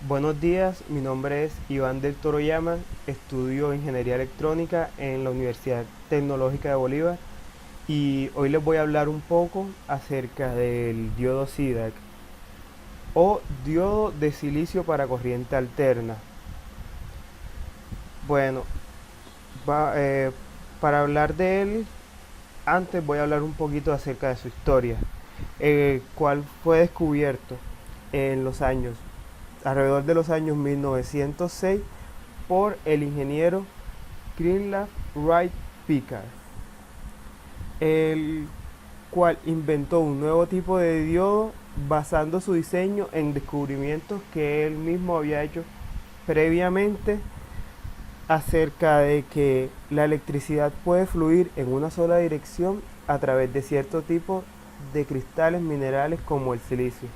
Buenos días, mi nombre es Iván del Toroyama, estudio Ingeniería Electrónica en la Universidad Tecnológica de Bolívar y hoy les voy a hablar un poco acerca del diodo SIDAC o diodo de silicio para corriente alterna. Bueno, va- eh, para hablar de él, antes voy a hablar un poquito acerca de su historia, el cual fue descubierto en los años, alrededor de los años 1906 por el ingeniero Greenleaf Wright Pickard, el cual inventó un nuevo tipo de diodo basando su diseño en descubrimientos que él mismo había hecho previamente acerca de que la electricidad puede fluir en una sola dirección a través de cierto tipo de cristales minerales como el silicio.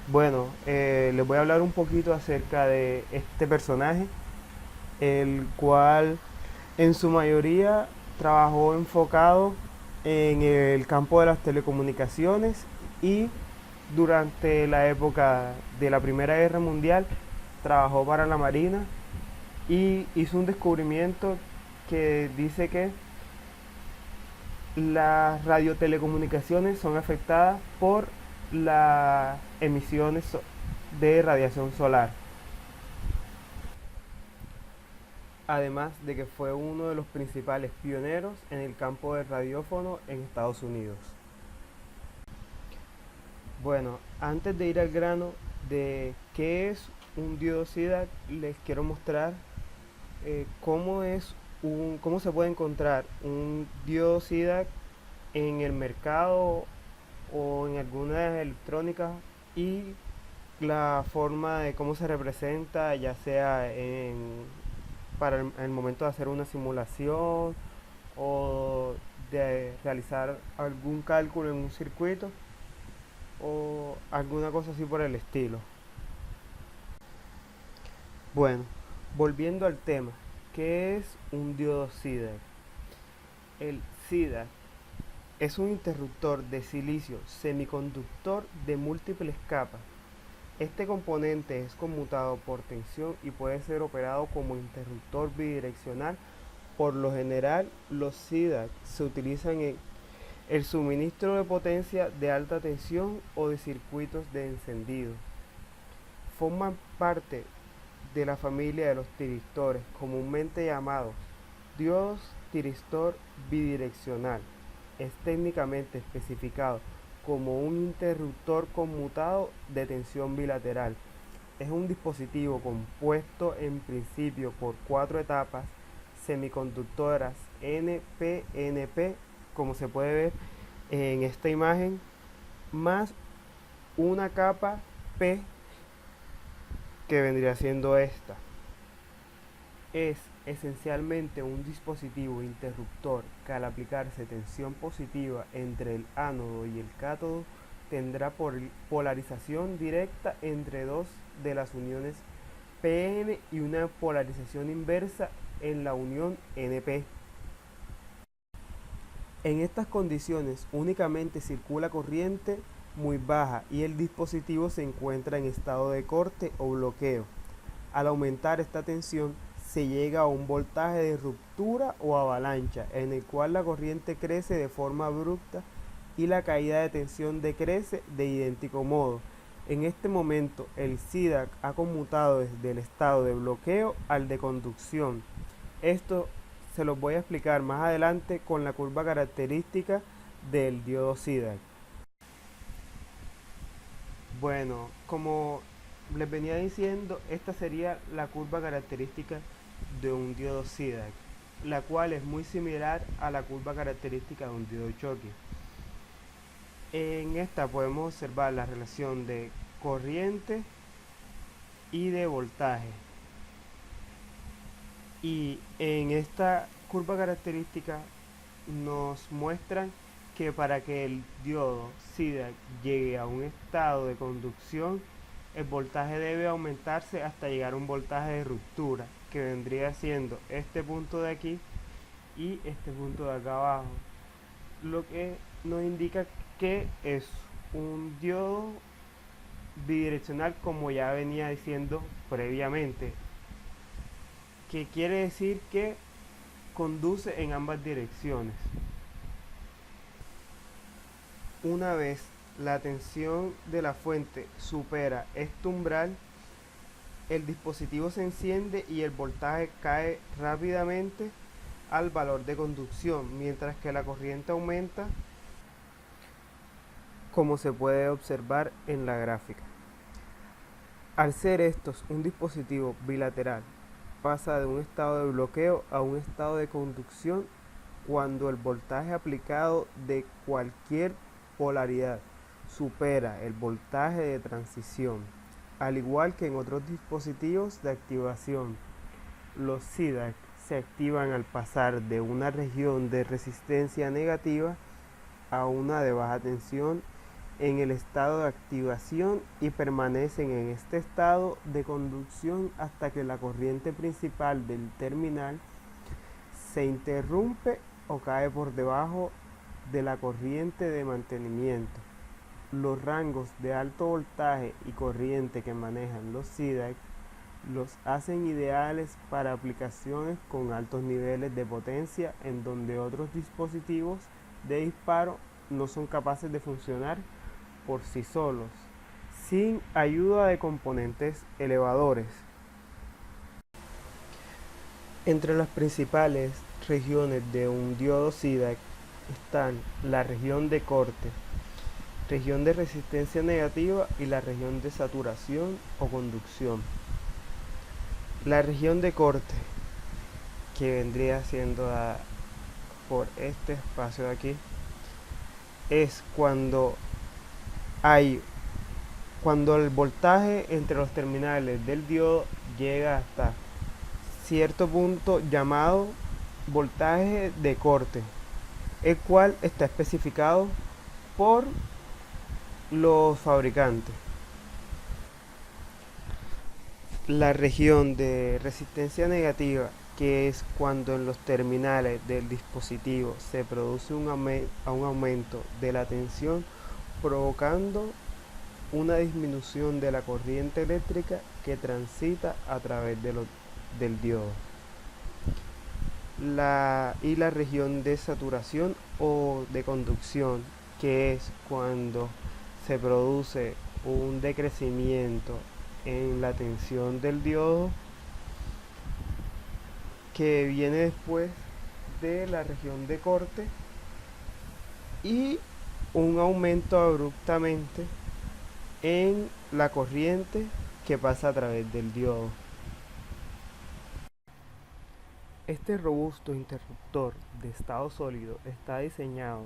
Bueno, les voy a hablar un poquito acerca de este personaje, el cual en su mayoría trabajó enfocado en el campo de las telecomunicaciones y durante la época de la Primera Guerra Mundial trabajó para la Marina y hizo un descubrimiento que dice que las radiotelecomunicaciones son afectadas por las emisiones de radiación solar. Además de que fue uno de los principales pioneros en el campo del radiófono en Estados Unidos. Bueno, antes de ir al grano de qué es un diodo SIDAC, les quiero mostrar cómo se puede encontrar un diodo SIDAC en el mercado o en algunas electrónicas y la forma de cómo se representa, ya sea para el momento de hacer una simulación o de realizar algún cálculo en un circuito o alguna cosa así por el estilo. Bueno, volviendo al tema, ¿qué es un diodo SIDAC? El SIDAC es un interruptor de silicio semiconductor de múltiples capas. Este componente es conmutado por tensión y puede ser operado como interruptor bidireccional. Por lo general, los SIDAC se utilizan en el suministro de potencia de alta tensión o de circuitos de encendido. Forman parte de la familia de los tiristores, comúnmente llamados diodos tiristor bidireccional. Es técnicamente especificado como un interruptor conmutado de tensión bilateral. Es un dispositivo compuesto en principio por cuatro etapas semiconductoras NPNP, como se puede ver en esta imagen, más una capa P que vendría siendo esta. Es esencialmente un dispositivo interruptor que al aplicarse tensión positiva entre el ánodo y el cátodo tendrá polarización directa entre dos de las uniones PN y una polarización inversa en la unión NP. En estas condiciones únicamente circula corriente muy baja y el dispositivo se encuentra en estado de corte o bloqueo. Al aumentar esta tensión se llega a un voltaje de ruptura o avalancha en el cual la corriente crece de forma abrupta y la caída de tensión decrece de idéntico modo. En este momento el SIDAC ha conmutado desde el estado de bloqueo al de conducción. Esto se los voy a explicar más adelante con la curva característica del diodo SIDAC. Bueno, como les venía diciendo, esta sería la curva característica de un diodo SIDAC, la cual es muy similar a la curva característica de un diodo choque. En esta podemos observar la relación de corriente y de voltaje. Y en esta curva característica nos muestran que para que el diodo SIDAC llegue a un estado de conducción, el voltaje debe aumentarse hasta llegar a un voltaje de ruptura, que vendría siendo este punto de aquí y este punto de acá abajo, lo que nos indica que es un diodo bidireccional, como ya venía diciendo previamente, que quiere decir que conduce en ambas direcciones. Una vez la tensión de la fuente supera este umbral, el dispositivo se enciende y el voltaje cae rápidamente al valor de conducción, mientras que la corriente aumenta, como se puede observar en la gráfica. Al ser estos un dispositivo bilateral, pasa de un estado de bloqueo a un estado de conducción cuando el voltaje aplicado de cualquier polaridad supera el voltaje de transición. Al igual que en otros dispositivos de activación, los CDAC se activan al pasar de una región de resistencia negativa a una de baja tensión en el estado de activación y permanecen en este estado de conducción hasta que la corriente principal del terminal se interrumpe o cae por debajo de la corriente de mantenimiento. Los rangos de alto voltaje y corriente que manejan los CDAC los hacen ideales para aplicaciones con altos niveles de potencia en donde otros dispositivos de disparo no son capaces de funcionar por sí solos, sin ayuda de componentes elevadores. Entre las principales regiones de un diodo CDAC están la región de corte, región de resistencia negativa y la región de saturación o conducción. La región de corte, que vendría siendo por este espacio de aquí, es cuando el voltaje entre los terminales del diodo llega hasta cierto punto llamado voltaje de corte, el cual está especificado por los fabricantes. La región de resistencia negativa, que es cuando en los terminales del dispositivo se produce un aumento de la tensión, provocando una disminución de la corriente eléctrica que transita a través del diodo. Y la región de saturación o de conducción, que es cuando se produce un decrecimiento en la tensión del diodo, que viene después de la región de corte, y un aumento abruptamente en la corriente que pasa a través del diodo. Este robusto interruptor de estado sólido está diseñado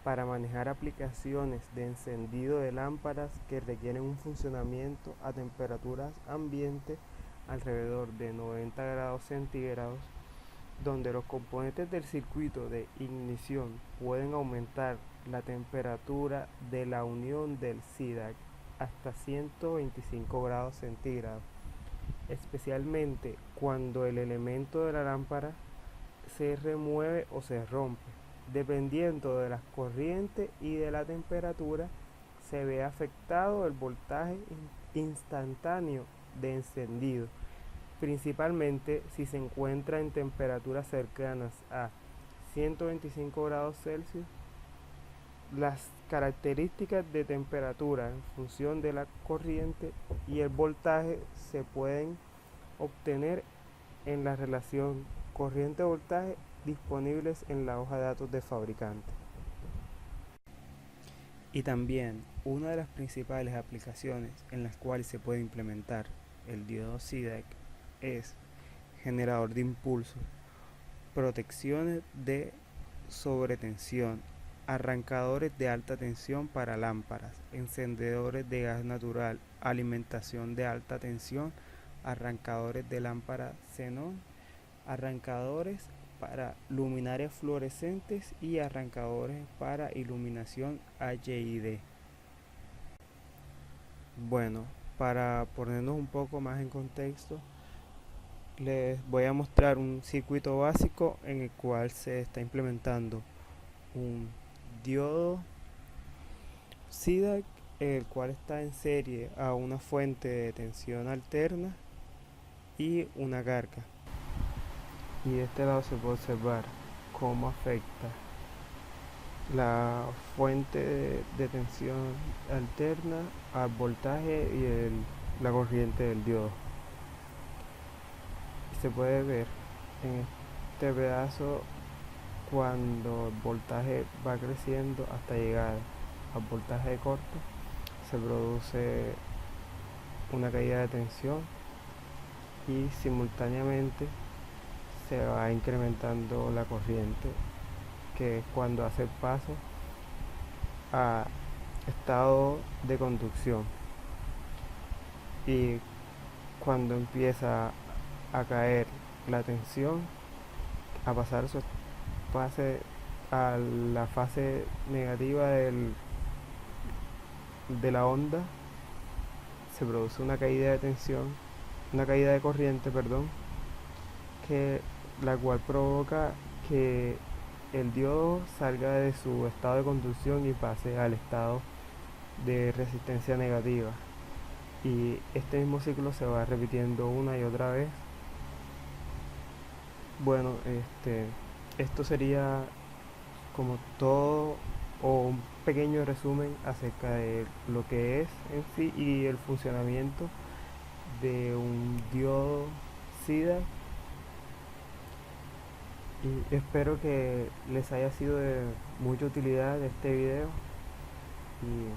para manejar aplicaciones de encendido de lámparas que requieren un funcionamiento a temperaturas ambiente alrededor de 90 grados centígrados, donde los componentes del circuito de ignición pueden aumentar la temperatura de la unión del CDAC hasta 125 grados centígrados, especialmente cuando el elemento de la lámpara se remueve o se rompe. Dependiendo de las corrientes y de la temperatura, se ve afectado el voltaje instantáneo de encendido, principalmente si se encuentra en temperaturas cercanas a 125 grados Celsius. Las características de temperatura en función de la corriente y el voltaje se pueden obtener en la relación corriente-voltaje disponibles en la hoja de datos de fabricante. Y también una de las principales aplicaciones en las cuales se puede implementar el diodo CDAC es generador de impulso, protecciones de sobretensión, arrancadores de alta tensión para lámparas, encendedores de gas natural, alimentación de alta tensión, arrancadores de lámpara xenón, arrancadores para luminarias fluorescentes y arrancadores para iluminación HID. Bueno, para ponernos un poco más en contexto, les voy a mostrar un circuito básico en el cual se está implementando un diodo CDAC el cual está en serie a una fuente de tensión alterna y una carga. Y de este lado se puede observar cómo afecta la fuente de tensión alterna al voltaje y la corriente del diodo. Y se puede ver en este pedazo cuando el voltaje va creciendo hasta llegar al voltaje corto, se produce una caída de tensión y simultáneamente se va incrementando la corriente, que es cuando hace el paso a estado de conducción. Y cuando empieza a caer la tensión, a pasar su fase a la fase negativa de la onda, se produce una caída de tensión, una caída de corriente, perdón, que la cual provoca que el diodo salga de su estado de conducción y pase al estado de resistencia negativa. Y este mismo ciclo se va repitiendo una y otra vez. Bueno, esto sería como todo o un pequeño resumen acerca de lo que es en sí y el funcionamiento de un diodo SIDA, y espero que les haya sido de mucha utilidad este video y